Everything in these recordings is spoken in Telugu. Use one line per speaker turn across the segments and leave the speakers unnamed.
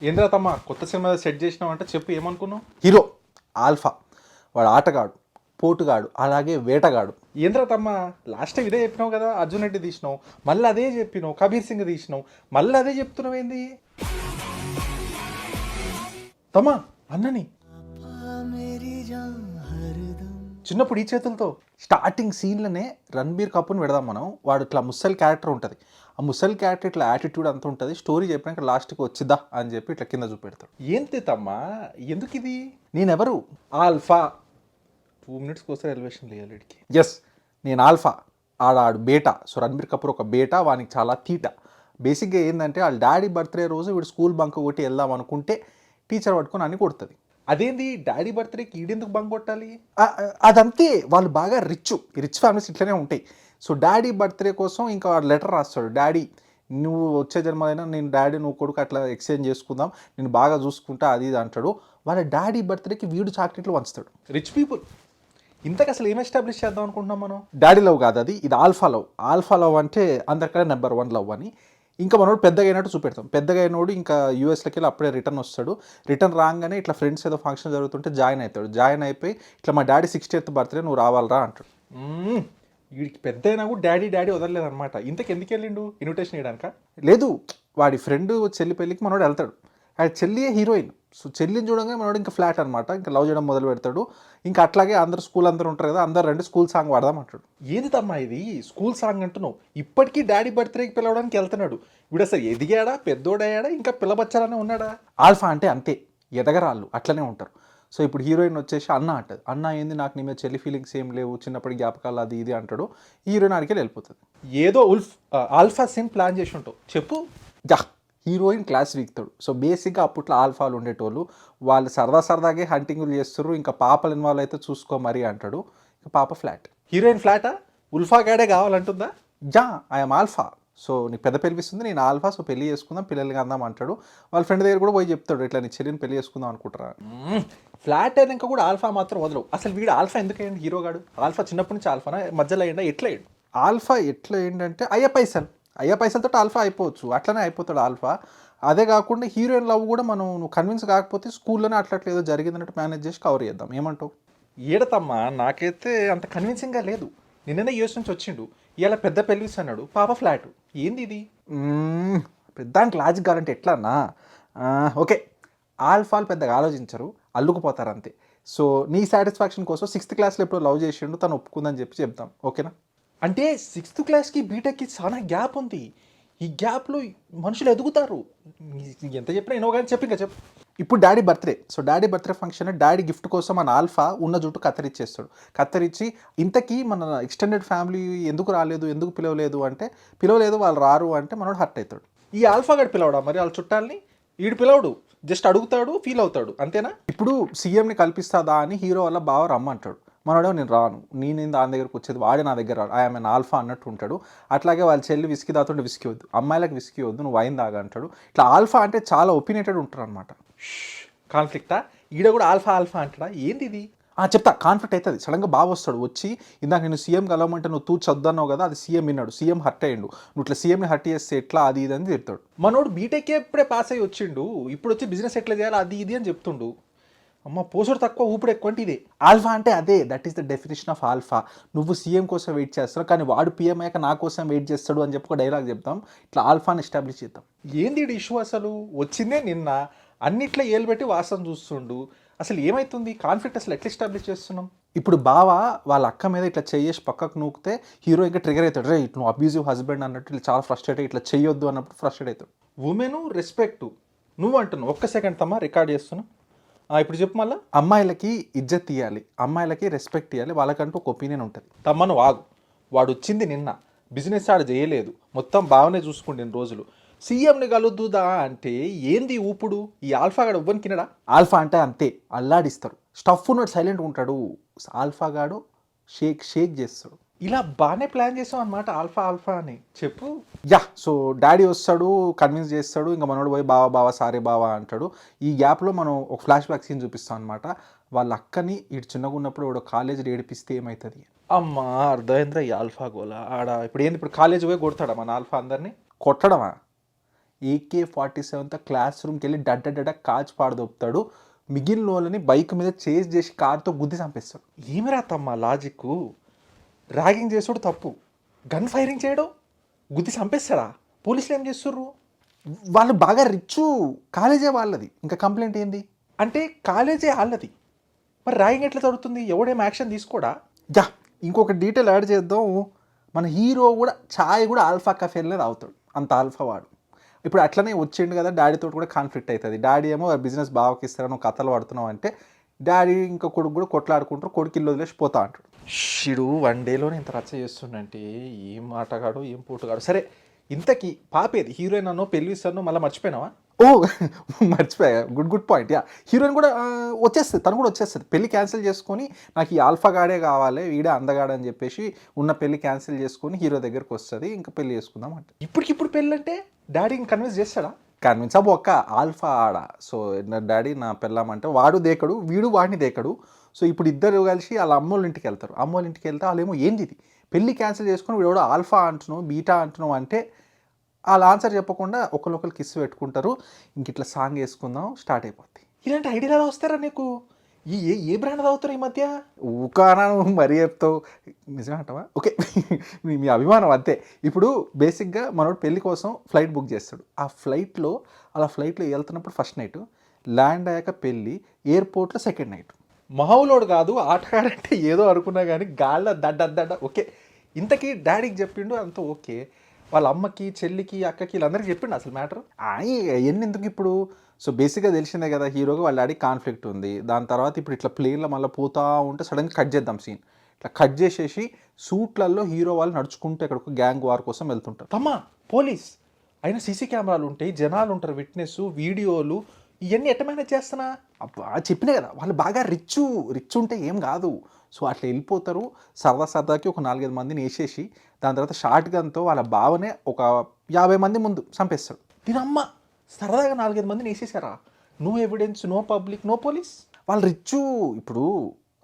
ఏంద్రా తమ్మ కొత్త సినిమా సెట్ చేసినావు అంటే చెప్పు ఏమనుకున్నావు?
హీరో ఆల్ఫా, వాడు ఆటగాడు, పోటుగాడు, అలాగే వేటగాడు.
ఏంద్రా తమ్మ లాస్ట్ టైం ఇదే చెప్పినావు కదా, అర్జున్ రెడ్డి తీసినావు, మళ్ళీ అదే చెప్పినావు, కబీర్ సింగ్ తీసినావు, మళ్ళీ అదే చెప్తున్నావు ఏంది తమ్మ? అన్నని చిన్నప్పుడు ఈ చేతులతో
స్టార్టింగ్ సీన్లోనే రణబీర్ కపూర్ని పెడదాం మనం. వాడు ఇట్లా ముసలి క్యారెక్టర్ ఉంటుంది, ఆ ముసలి క్యారెక్టర్ ఇట్లా యాటిట్యూడ్ అంత ఉంటుంది. స్టోరీ చెప్పినాక లాస్ట్కి వచ్చిద్దా అని చెప్పి ఇట్లా కింద చూపెడతాడు.
ఏంటి తమ్మ ఎందుకు ఇది?
నేనెవరు?
ఆల్ఫా 2 minutes కోసం ఎలివేషన్ లేదు వీడికి.
ఎస్, నేను ఆల్ఫా, ఆడాడు బేటా. సో రణబీర్ కపూర్ ఒక బేటా, వానికి చాలా తీట. బేసిక్గా ఏంటంటే వాళ్ళ డాడీ బర్త్డే రోజు వీడు స్కూల్ బంక్ కొట్టి వెళ్దాం అనుకుంటే టీచర్ పట్టుకొని అన్ని కొడుతుంది.
అదేంది డాడీ బర్త్డేకి ఈడెందుకు బంక్ కొట్టాలి?
అదంతే, వాళ్ళు బాగా రిచ్ ఫ్యామిలీస్ ఇట్లనే ఉంటాయి. సో డాడీ బర్త్డే కోసం ఇంకా వాడు లెటర్ రాస్తాడు, డాడీ నువ్వు వచ్చే జన్మలైనా నేను డాడీ నువ్వు కొడుకు అట్లా ఎక్స్చేంజ్ చేసుకుందాం, నేను బాగా చూసుకుంటా అది ఇది అంటాడు. వాళ్ళ డాడీ బర్త్డేకి వీడు చాక్లెట్లు పంచుతాడు.
Rich people. ఇంతకు అసలు ఏం ఎస్టాబ్లిష్ చేద్దాం అనుకుంటున్నాం మనం?
డాడీ లవ్ కాదు అది, ఇది ఆల్ఫా లవ్. ఆల్ఫా లవ్ అంటే అందరికన్నా నెంబర్ 1 లవ్ అని. ఇంకా మనోడు పెద్దగా అయినట్టు చూపెడతాం. పెద్దగా అయినోడు ఇంకా యూఎస్లోకి వెళ్ళి అప్పుడే రిటర్న్ వస్తాడు. రిటర్న్ రాగానే ఇట్లా ఫ్రెండ్స్ ఏదో ఫంక్షన్ జరుగుతుంటే జాయిన్ అవుతాడు. జాయిన్ అయిపోయి ఇట్లా మా డాడీ 60th బర్త్డే నువ్వు రావాలరా అంటాడు.
వీడికి పెద్ద అయినా కూడా డాడీ డాడీ వదలలేదు అనమాట. ఇంతకు ఎందుకు వెళ్ళిండు ఇన్విటేషన్ ఇవ్వడానిక?
లేదు, వాడి ఫ్రెండ్ చెల్లి పెళ్ళికి మనోడు వెళ్తాడు. అది చెల్లియే హీరోయిన్. సో చెల్లిని చూడగానే మనోడు ఇంకా ఫ్లాట్ అనమాట, ఇంకా లవ్ చేయడం మొదలు పెడతాడు. ఇంకా అట్లాగే అందరు స్కూల్ అందరూ ఉంటారు కదా, అందరు రండి స్కూల్ సాంగ్ వాడదాం అంటాడు.
ఏంది తమ్మా ఇది స్కూల్ సాంగ్ అంటున్నావు? ఇప్పటికీ డాడీ బర్త్డేకి పిలవడానికి వెళ్తున్నాడు. వీడు అసలు ఎదిగాడా, పెద్దోడయ్యాడా, ఇంకా పిల్లబచ్చాలనే ఉన్నాడా?
ఆల్ఫా అంటే అంతే, ఎదగరాళ్ళు అట్లనే ఉంటారు. సో ఇప్పుడు హీరోయిన్ వచ్చేసి అన్న అంటది, అన్న ఏంది నాకు నీ మీద చెల్లి ఫీలింగ్స్ ఏం లేవు, చిన్నప్పటి జ్ఞాపకాలు అది ఇది అంటాడు. హీరోయిన్ ఆడికి వెళ్ళిపోతుంది.
ఏదో ఆల్ఫా సీన్ ప్లాన్ చేసి ఉంటావు చెప్పు.
యా, హీరోయిన్ క్లాస్ వీక్తాడు. సో బేసిక్గా అప్పట్లో ఆల్ఫాలు ఉండేటోళ్ళు, వాళ్ళు సరదాగే హంటింగ్లు చేస్తారు. ఇంకా పాపలు ఇన్వాల్వ్ అయితే చూసుకో మరి అంటాడు. ఇంకా పాప ఫ్లాట్.
హీరోయిన్ ఫ్లాటా? ఉల్ఫా గాడే కావాలంటుందా?
Yeah, I'm alpha. సో నీకు పెద్ద పెళ్ళిస్తుంది, నేను ఆల్ఫా, సో పెళ్లి చేసుకుందాం, పిల్లలకి అందాం అంటాడు. వాళ్ళ ఫ్రెండ్ దగ్గర కూడా పోయి చెప్తాడు, ఇట్లా నీ చెల్లిని పెళ్లి చేసుకుందాం అనుకుంటారా.
ఫ్లాట్ అయినాక కూడా ఆల్ఫా మాత్రం వదలవు. అసలు వీడు ఆల్ఫా ఎందుకు అయ్యండి? హీరోగాడు ఆల్ఫా చిన్నప్పటి నుంచి ఆల్ఫానా, మధ్యలో అయ్యండా, ఎట్లా అయ్యాడు?
ఆల్ఫా ఎట్లా ఏంటంటే అయ్యే పైసలతో ఆల్ఫా అయిపోవచ్చు, అట్లనే అయిపోతాడు ఆల్ఫా. అదే కాకుండా హీరోయిన్ లవ్ కూడా మనం నువ్వు కన్విన్స్ కాకపోతే స్కూల్లోనే అట్లా ఏదో జరిగిందన్నట్టు మేనేజ్ చేసి కవర్ చేద్దాం, ఏమంటావు?
ఏడతమ్మా నాకైతే అంత కన్విన్సింగ్గా లేదు. నిన్ననే యూఎస్ నుంచి వచ్చిండు, ఇలా పెద్ద పెళ్ళిస్ అన్నాడు, పాప ఫ్లాట్. ఏంది ఇది?
దానికి లాజిక్ కావాలంటే ఎట్లా అన్నా, ఓకే ఆల్ఫాలు పెద్దగా ఆలోచించరు, అల్లుకుపోతారు అంతే. సో నీ సాటిస్ఫాక్షన్ కోసం 6th క్లాస్లో ఎప్పుడో లవ్ చేసిండు, తను ఒప్పుకుందని చెప్పి చెప్తాం, ఓకేనా?
అంటే 6th క్లాస్కి బీటెక్కి చాలా గ్యాప్ ఉంది. ఈ గ్యాప్లో మనుషులు ఎదుగుతారు. ఎంత చెప్పినా ఎన్నో కానీ చెప్పి ఇంకా చెప్పు.
ఇప్పుడు daddy birthday, so daddy birthday function, daddy gift కోసం మన ఆల్ఫా ఉన్న జుట్టు కత్తిరించేస్తాడు. కత్తిరించి ఇంతకీ మన ఎక్స్టెండెడ్ ఫ్యామిలీ ఎందుకు రాలేదు, ఎందుకు పిలవలేదు అంటే, పిలవలేదు వాళ్ళు రారు అంటే మనోడు హర్ట్ అవుతాడు.
ఈ ఆల్ఫా గడు పిలవడా మరి వాళ్ళ చుట్టాలని? వీడు పిలవడు, జస్ట్ అడుగుతాడు, ఫీల్ అవుతాడు, అంతేనా?
ఇప్పుడు సీఎంని కల్పిస్తాదా అని హీరో వల్ల బావ రమ్మంటాడు. మనోడేమో నేను రాను, నేను దాని దగ్గరకు వచ్చేది, వాడే నా దగ్గర రాడు, ఐఎమ్ ఎన్ ఆల్ఫా అన్నట్టు ఉంటాడు. అట్లాగే వాళ్ళ చెల్లి విస్కీ తాగుతుంటే విస్కీ వద్దు, అమ్మాయిలకు విస్కీ వద్దు, నువ్వు వైన్ తాగా అంటాడు. ఇట్లా ఆల్ఫా అంటే చాలా ఒపీనియటెడ్ ఉంటారు అనమాట.
కాన్ఫ్లిక్టా? ఈడ కూడా ఆల్ఫా అంటాడా? ఏంది ఇది?
చెప్తా, కాన్ఫ్లిక్ట్ అవుతుంది. సడన్గా బాగా వస్తాడు వచ్చి, ఇందాక నేను సీఎం కలవమంటే నువ్వు చద్దన్నావు కదా, అది సీఎం విన్నాడు, సీఎం హర్ట్ అయ్యిండు, నువ్వు ఇట్లా సీఎంని హర్ట్ చేస్తే ఎట్లా అది ఇది అని చెప్తాడు.
మనోడు బీటెక్కే ఎప్పుడే పాస్ అయ్యి వచ్చిండు, ఇప్పుడు వచ్చి బిజినెస్ ఎట్లా చేయాలి అది ఇది అని చెప్తుండు. అమ్మ పోసుడు తక్కువ ఊపిడి ఎక్కువ అంటే ఇదే
ఆల్ఫా అంటే. అదే, that is the definition of alpha. నువ్వు సీఎం కోసం వెయిట్ చేస్తావు, కానీ వాడు పీఎం అయ్యాక నా కోసం వెయిట్ చేస్తాడు అని చెప్పి ఒక డైలాగ్ చెప్తాం. ఇట్లా ఆల్ఫాని ఎస్టాబ్లిష్ చేద్దాం.
ఏంది ఇష్యూ అసలు? వచ్చిందే నిన్న, అన్నిట్లో ఏలు పెట్టి వాసన చూస్తుండు. అసలు ఏమైతుంది కాన్ఫ్లిక్ట్? అసలు ఎట్లా ఎస్టాబ్లిష్ చేస్తున్నాం?
ఇప్పుడు బావ వాళ్ళ అక్క మీద ఇట్లా చెయ్యేసి పక్కకు నూకితే హీరో ఇంకా ట్రిగర్ అవుతాడు, రే ఇట్లా నువ్వు అబ్యూజివ్ హస్బెండ్ అన్నట్టు ఇట్లా చాలా ఫ్రస్ట్రేట్, ఇట్లా చెయ్యొద్దు అన్నప్పుడు ఫ్రస్ట్రేట్ అవుతాడు.
ఉమెను రెస్పెక్ట్ నువ్వు అంటున్నావు. ఒక్క సెకండ్ తమ్మా, రికార్డ్ చేస్తున్నా. ఇప్పుడు చెప్పు మళ్ళీ.
అమ్మాయిలకి ఇజ్జత్ ఇవ్వాలి, అమ్మాయిలకి రెస్పెక్ట్ ఇవ్వాలి, వాళ్ళకంటూ ఒక ఒపీనియన్ ఉంటుంది.
తమ్మను ఆగు, వాడు వచ్చింది నిన్న, బిజినెస్ ఆడ చేయలేదు, మొత్తం బాగానే చూసుకుంటే రోజులు. సీఎంని కలుద్దుదా అంటే ఏంది ఊపుడు? ఈ ఆల్ఫా గాడు ఎవ్వని కినడా?
ఆల్ఫా అంటే అంతే, అల్లాడిస్తారు. స్టఫ్ ఉన్నాడు, సైలెంట్గా ఉంటాడు. ఆల్ఫా గాడు షేక్ చేస్తాడు.
ఇలా బాగానే ప్లాన్ చేసాం అనమాట ఆల్ఫా అని చెప్పు.
యా, సో డాడీ వస్తాడు, కన్విన్స్ చేస్తాడు, ఇంకా మనోడు పోయి బావా సారీ బావా అంటాడు. ఈ గ్యాప్లో మనం ఒక ఫ్లాష్ బ్యాక్ సీన్ చూపిస్తాం అనమాట. వాళ్ళ అక్కని ఇటు చిన్నగా ఉన్నప్పుడు వాడు కాలేజీలో ఏడిపిస్తే ఏమవుతుంది.
అమ్మా అర్ధమేంద్ర ఈ ఆల్ఫా గోలా ఆడ. ఇప్పుడు ఏంది, ఇప్పుడు కాలేజీ పోయి కొడతాడా మన ఆల్ఫా అందరినీ?
కొట్టడమా? AK-47తో క్లాస్ రూమ్కి వెళ్ళి డడ్డ కాచి పాడదొప్పుతాడు. మిగిలిన వాళ్ళని బైక్ మీద చేజ్ చేసి కార్తో గుద్ది చంపేస్తాడు.
ఏమి రాతమ్మా లాజిక్? ర్యాగింగ్ చేసుడు తప్పు, గన్ ఫైరింగ్ చేయడం గుద్ది చంపేస్తాడా? పోలీసులు ఏం చేస్తుర్రు?
వాళ్ళు బాగా రిచ్, కాలేజే వాళ్ళది, ఇంకా కంప్లైంట్ ఏంది?
అంటే కాలేజే వాళ్ళది, మరి ర్యాగింగ్ ఎట్లా జరుగుతుంది? ఎవడేం యాక్షన్ తీసుకోడా?
యా, ఇంకొక డీటెయిల్ యాడ్ చేద్దాం. మన హీరో కూడా ఛాయ్ కూడా ఆల్ఫా కఫేలో తాగుతాడు, అంత ఆల్ఫా వాడు. ఇప్పుడు అట్లనే వచ్చిండు కదా, డాడీతో కూడా కాన్ఫ్లిక్ట్ అవుతుంది. డాడీ ఏమో బిజినెస్ బావకి ఇస్తారని ఒక కథలు పడుతున్నావు అంటే, డాడీ ఇంకా కొడుకు కూడా కొట్లాడుకుంటారు, కొడుకు ఇల్లు వదిలేసి పోతా అంటాడు.
షిడు 1 డేలోనే ఇంత రచ్చ చేస్తుండంటే ఏం ఆటగాడు ఏం పోటుగాడు. సరే, ఇంతకీ పాపేది? హీరోయిన్ అన్నో పెళ్లి ఇస్తానో మళ్ళీ మర్చిపోయినావా?
ఓ మర్చిపోయా, గుడ్ పాయింట్. యా, హీరోయిన్ కూడా వచ్చేస్తుంది, తను కూడా వచ్చేస్తుంది. పెళ్లి క్యాన్సిల్ చేసుకొని నాకు ఈ ఆల్ఫా గాడే కావాలి, వీడే అందగాడు అని చెప్పేసి ఉన్న పెళ్లి క్యాన్సిల్ చేసుకొని హీరో దగ్గరకు వస్తుంది, ఇంకా పెళ్లి చేసుకుందాం అంటే.
ఇప్పటికిప్పుడు పెళ్ళి అంటే డాడీని కన్విన్స్ చేస్తాడా?
కన్విన్స్ అబ్బో ఒక్క ఆల్ఫా ఆడ. సో నా డాడీ నా పెళ్ళామంటే వాడు దేకడు, వీడు వాడిని దేకడు. సో ఇప్పుడు ఇద్దరు కలిసి వాళ్ళ అమ్మోళ్ళ ఇంటికి వెళ్తారు. అమ్మోళ్ళ ఇంటికి వెళ్తే వాళ్ళేమో ఏంది ఇది పెళ్ళి క్యాన్సిల్ చేసుకొని వీడు ఆల్ఫా అంటున్నావు బీటా అంటున్నావు అంటే, వాళ్ళ ఆన్సర్ చెప్పకుండా ఒకరికొకరు కిస్ పెట్టుకుంటారు. ఇంక ఇట్లా సాంగ్ వేసుకుందాం, స్టార్ట్ అయిపోద్ది.
ఇలాంటి ఐడియాలు ఎలా వస్తారా నీకు? ఏ బ్రాండ్ తాగుతారు ఈ మధ్య?
ఊకానా మరీ చెప్తావు, నిజమే అంటావా? ఓకే, మీ అభిమానం అంతే. ఇప్పుడు బేసిక్గా మనోడు పెళ్లి కోసం ఫ్లైట్ బుక్ చేస్తాడు. ఆ ఫ్లైట్లో వెళ్తున్నప్పుడు ఫస్ట్ నైట్, ల్యాండ్ అయ్యాక పెళ్ళి, ఎయిర్పోర్ట్లో సెకండ్ నైట్.
మామూలోడు కాదు, ఆటగాడంటే ఏదో అనుకున్నా కానీ గాళ్ళ దడ్డ. ఓకే, ఇంతకీ డాడీకి చెప్పిండు అంతా ఓకే, వాళ్ళ అమ్మకి చెల్లికి అక్కకి వీళ్ళందరికీ చెప్పిండు అసలు మ్యాటర్?
ఎన్ని ఎందుకు ఇప్పుడు? సో బేసిక్గా తెలిసిందే కదా, హీరోగా వాళ్ళ డాడీ కాన్ఫ్లిక్ట్ ఉంది. దాని తర్వాత ఇప్పుడు ఇట్లా ప్లేన్లో మళ్ళీ పోతా ఉంటే సడన్గా కట్ చేద్దాం సీన్. ఇట్లా కట్ చేసేసి సూట్లలో హీరో వాళ్ళు నడుచుకుంటూ ఎక్కడికి గ్యాంగ్ వార్ కోసం వెళ్తుంటారు.
తమ్మా పోలీస్ అయినా సీసీ కెమెరాలు ఉంటాయి, జనాలు ఉంటారు, విట్నెస్ వీడియోలు, ఇవన్నీ ఎట్ట మేనేజ్ చేస్తున్నా?
అబ్బా చెప్పినా కదా, వాళ్ళు బాగా రిచ్ ఉంటే ఏం కాదు. సో అట్లా వెళ్ళిపోతారు, సరదాకి ఒక 4-5 మందిని వేసేసి దాని తర్వాత షార్ట్ గన్తో వాళ్ళ బావనే ఒక 50 మంది ముందు చంపేస్తాడు.
దీనమ్మ సరదాగా 4-5 మందిని వేసేసారా? No evidence, no public, no police.
వాళ్ళు రిచ్. ఇప్పుడు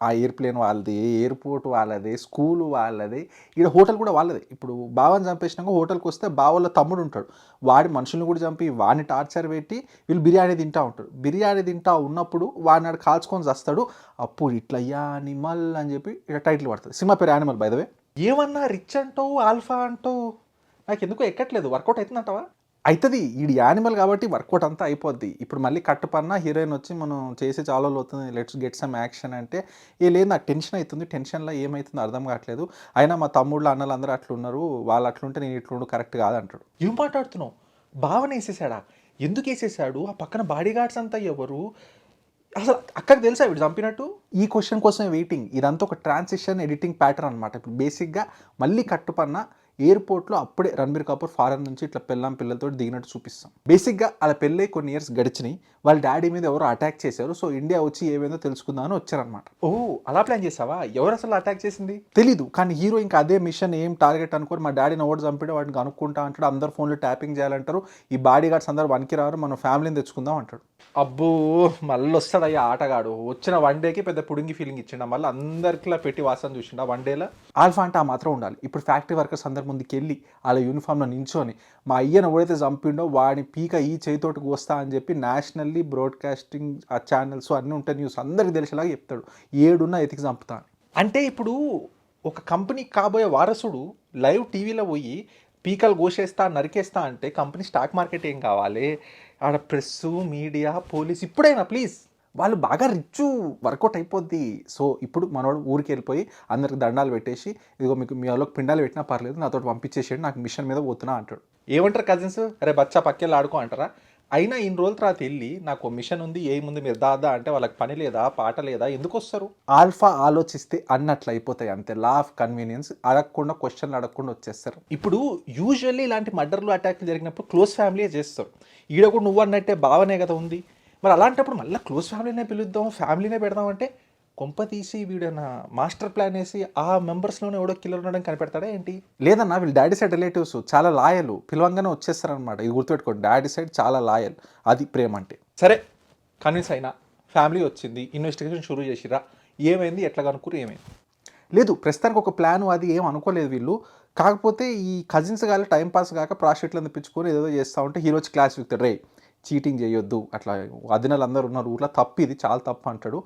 ఆ ఎయిర్ప్లేన్ వాళ్ళది, ఎయిర్పోర్ట్ వాళ్ళది, స్కూల్ వాళ్ళది, ఇక్కడ హోటల్ కూడా వాళ్ళది. ఇప్పుడు బావని చంపేసినాక హోటల్కి వస్తే బావల తమ్ముడు ఉంటాడు, వాడి మనుషులను కూడా చంపి వాడిని టార్చర్ పెట్టి వీళ్ళు బిర్యానీ తింటూ ఉంటారు. బిర్యానీ తింటూ ఉన్నప్పుడు వాడిని ఆడు కాల్చుకొని వస్తాడు. అప్పుడు ఇట్లా యానిమల్ అని చెప్పి ఇక్కడ టైటిల్ పడుతుంది. సినిమా పేరు యానిమల్ బై ద వే.
ఏమన్నా రిచ్ అంటావు, ఆల్ఫా అంటావు, నాకు ఎందుకు ఎక్కట్లేదు. వర్కౌట్ అవుతుందంటావా?
అవుతుంది, ఈ యానిమల్ కాబట్టి వర్కౌట్ అంతా అయిపోద్ది. ఇప్పుడు మళ్ళీ కట్టుపన్నా హీరోయిన్ వచ్చి మనం చేసి చాలా రోజులు అవుతుంది, లెట్స్ గెట్ సమ్ యాక్షన్ అంటే, లేదు నాకు టెన్షన్ అవుతుంది, టెన్షన్లో ఏమవుతుందో అర్థం కావట్లేదు, అయినా మా తమ్ముళ్ళు అన్నలు అందరూ అట్లున్నారు, వాళ్ళు అట్లుంటే నేను ఇట్లుండు కరెక్ట్ కాదంటాడు.
ఏం మాట్లాడుతున్నావు? భావన వేసేసాడా? ఎందుకు వేసేసాడు? ఆ పక్కన బాడీ గార్డ్స్ అంతా ఎవరు? అసలు అక్కడికి తెలుసా వీడు చంపినట్టు?
ఈ క్వశ్చన్ కోసమే వెయిటింగ్. ఇదంతా ఒక ట్రాన్సిషన్ ఎడిటింగ్ ప్యాటర్న్ అనమాట. ఇప్పుడు బేసిక్గా మళ్ళీ కట్టుపన్న ఎయిర్పోర్ట్లో అప్పుడే రణబీర్ కపూర్ ఫారెన్ నుంచి ఇట్లా పిల్లలతో దిగినట్టు చూపిస్తాం. బేసిక్గా అలా పెళ్ళై కొన్ని ఇయర్స్ గడిచినాయి, వాళ్ళ డాడీ మీద ఎవరు అటాక్ చేశారు. సో ఇండియా వచ్చి ఏమైందో తెలుసుకుందామని వచ్చారనమాట.
ఓ అలా ప్లాన్ చేసావా? ఎవరు అసలు అటాక్ చేసింది
తెలీదు, కానీ హీరో ఇంకా అదే మిషన్, ఏం టార్గెట్ అనుకోరు. మా డాడీని ఎవరు చంపాడో వాడిని కనుక్కుంటా అంటాడు. అందరు ఫోన్లో ట్యాపింగ్ చేయాలంటారు. ఈ బాడీ గార్డ్స్ అందరూ వనికి రారు, మన ఫ్యామిలీని తెచ్చుకుందాం అంటాడు.
అబ్బో మళ్ళీ వస్తాడయ్యా ఆటగాడు. వచ్చిన 1 డేకి పెద్ద పుడింగి ఫీలింగ్ ఇచ్చిండ, మళ్ళీ అందరికిలా పెట్టి వాసన చూసిండ 1 డేలో.
ఆల్ఫా అంటే ఆ మాత్రం ఉండాలి. ఇప్పుడు ఫ్యాక్టరీ వర్కర్స్ అందరి ముందుకు వెళ్ళి వాళ్ళ యూనిఫామ్లో నించొని మా అయ్యను ఎవడైతే చంపిండో వాడిని పీక ఈ చేతితోటికి వస్తా అని చెప్పి నేషనల్లీ బ్రాడ్కాస్టింగ్ ఆ ఛానల్స్ అన్నీ ఉంటాయి, న్యూస్ అందరికి తెలిసేలాగా చెప్తాడు, ఏడున్నా ఎతికి చంపుతా.
అంటే ఇప్పుడు ఒక కంపెనీ కాబోయే వారసుడు లైవ్ టీవీలో పోయి పీకలు కోసేస్తా నరికేస్తా అంటే కంపెనీ స్టాక్ మార్కెట్ ఏం కావాలి? ఆడ ప్రెస్, మీడియా, పోలీస్. ఇప్పుడైనా ప్లీజ్,
వాళ్ళు బాగా రిచ్, వర్కౌట్ అయిపోద్ది. సో ఇప్పుడు మనోడు ఊరికి వెళ్ళిపోయి అందరికి దండాలు పెట్టేసి, ఇదిగో మీకు మీ వాళ్ళకి పిండాలు పెట్టినా పర్లేదు, నాతో పంపించేసేయండి, నాకు మిషన్ మీద పోతున్నా అంటాడు.
ఏమంటారు కజిన్స్? అరే బచ్చా పక్కెళ్ళి ఆడుకో అంటారా? అయినా ఇన్ని రోజుల తర్వాత వెళ్ళి నాకు మిషన్ ఉంది, ఏముంది మీరు దాదా అంటే వాళ్ళకి పని లేదా, పాట లేదా, ఎందుకు వస్తారు?
ఆల్ఫా ఆలోచిస్తే అన్నట్లు అయిపోతాయి అంతే. లా ఆఫ్ కన్వీనియన్స్, అడగకుండా క్వశ్చన్లు అడగకుండా వచ్చేస్తారు.
ఇప్పుడు యూజువల్లీ ఇలాంటి మర్డర్లు అటాక్లు జరిగినప్పుడు క్లోజ్ ఫ్యామిలీయే చేస్తారు. ఈడ కూడా నువ్వు అన్నట్టే భావనే కదా ఉంది. మరి అలాంటప్పుడు మళ్ళీ క్లోజ్ ఫ్యామిలీనే పిలుద్దాం, ఫ్యామిలీనే పెడదాం అంటే కొంప తీసి వీడైనా మాస్టర్ ప్లాన్ వేసి ఆ మెంబర్స్లోనే ఎవడో కిల్లర్ ఉండడం కనిపెడతాడా ఏంటి?
లేదన్నా, వీళ్ళు డాడీ సైడ్ రిలేటివ్స్ చాలా లాయల్, పిలవంగానే వచ్చేస్తారనమాట. ఇది గుర్తుపెట్టుకోండి, డాడీ సైడ్ చాలా లాయల్, అది ప్రేమ అంటే.
సరే కన్విన్స్ అయినా, ఫ్యామిలీ వచ్చింది, ఇన్వెస్టిగేషన్ షురూ చేసిరా, ఏమైంది, ఎట్లా కనుక్కురు, ఏమైంది?
లేదు ప్రస్తుతానికి ఒక ప్లాన్ అది ఏం అనుకోలేదు వీళ్ళు. కాకపోతే ఈ కజిన్స్ గాలి టైం పాస్ కాక ప్రాస్టిట్యూట్లను తెప్పించుకొని ఏదో చేస్తూ ఉంటే హీరో వచ్చి క్లాస్ విక్తాడు, రే చీటింగ్ చేయొద్దు, అట్లా అదినలు అందరూ ఉన్నారు ఊర్లో, తప్పు ఇది చాలా తప్పు అంటాడు.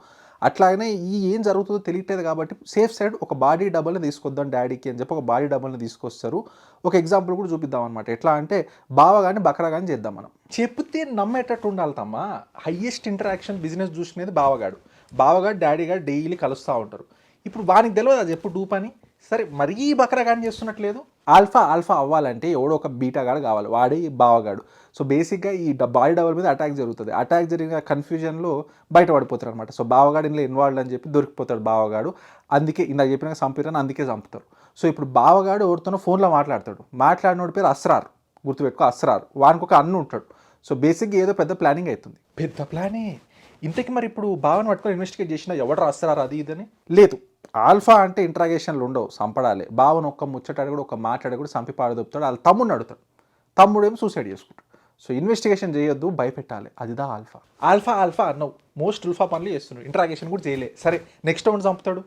అట్లాగనే ఏం జరుగుతుందో తెలియట్లేదు కాబట్టి సేఫ్ సైడ్ ఒక బాడీ డబల్ని తీసుకొద్దాం డాడీకి అని చెప్పి ఒక బాడీ డబల్ని తీసుకొస్తారు. ఒక ఎగ్జాంపుల్ కూడా చూపిద్దాం అనమాట. ఎట్లా అంటే బావ కానీ బకరా కానీ చేద్దాం మనం.
చెప్తే నమ్మేటట్టు ఉండాలి తమ్మా. హయ్యెస్ట్ ఇంటరాక్షన్ బిజినెస్ చూసినది బావగాడు డాడీ గారు డైలీ కలుస్తూ ఉంటారు. ఇప్పుడు వానికి తెలియదు అది ఎప్పుడు డూప్ అని. సరే మరీ బకరా కానీ చేస్తున్నట్లేదు.
ఆల్ఫా అవ్వాలంటే ఎవడో ఒక బీటాగాడు కావాలి, వాడే బావగాడు. సో బేసిక్గా ఈ బాడీ డబల్ మీద అటాక్ జరుగుతుంది. అటాక్ జరిగిన కన్ఫ్యూజన్లో బయటపడిపోతారు అనమాట. సో బావగాడు ఇందులో ఇన్వాల్వ్ అని చెప్పి దొరికిపోతాడు బావగాడు. అందుకే ఇందాక చెప్పిన చంపిరని అందుకే చంపుతారు. సో ఇప్పుడు బావగాడు ఎవరితోనో ఫోన్లో మాట్లాడినోడి పేరు అస్రార్, గుర్తుపెట్టుకో అస్రార్. వానికి ఒక అన్న ఉంటాడు. సో బేసిక్గా ఏదో పెద్ద ప్లానింగ్ అవుతుంది.
పెద్ద ప్లానే. ఇంతకీ మరి ఇప్పుడు బావని పట్టుకొని ఇన్వెస్టిగేట్ చేసినా ఎవడు రాస్తారా అది ఇదని?
లేదు, ఆల్ఫా అంటే ఇంట్రాగేషన్లు ఉండవు, సంపడాలి. బావను ఒక్క ముచ్చటాడు కూడా ఒక మాట్లాడి కూడా చంపి పాడదొప్పుతాడు. వాళ్ళ తమ్ముడిని అడుగుతాడు, తమ్ముడేమో సూసైడ్ చేసుకుంటాడు. సో ఇన్వెస్టిగేషన్ చేయొద్దు, భయపెట్టాలి, అదిదా ఆల్ఫా.
ఆల్ఫా అన్నావు, మోస్ట్ ఉల్ఫా పనులు చేస్తున్నాడు, ఇంట్రాగేషన్ కూడా చేయలే. సరే నెక్స్ట్ ఎవరిని చంపుతాడు?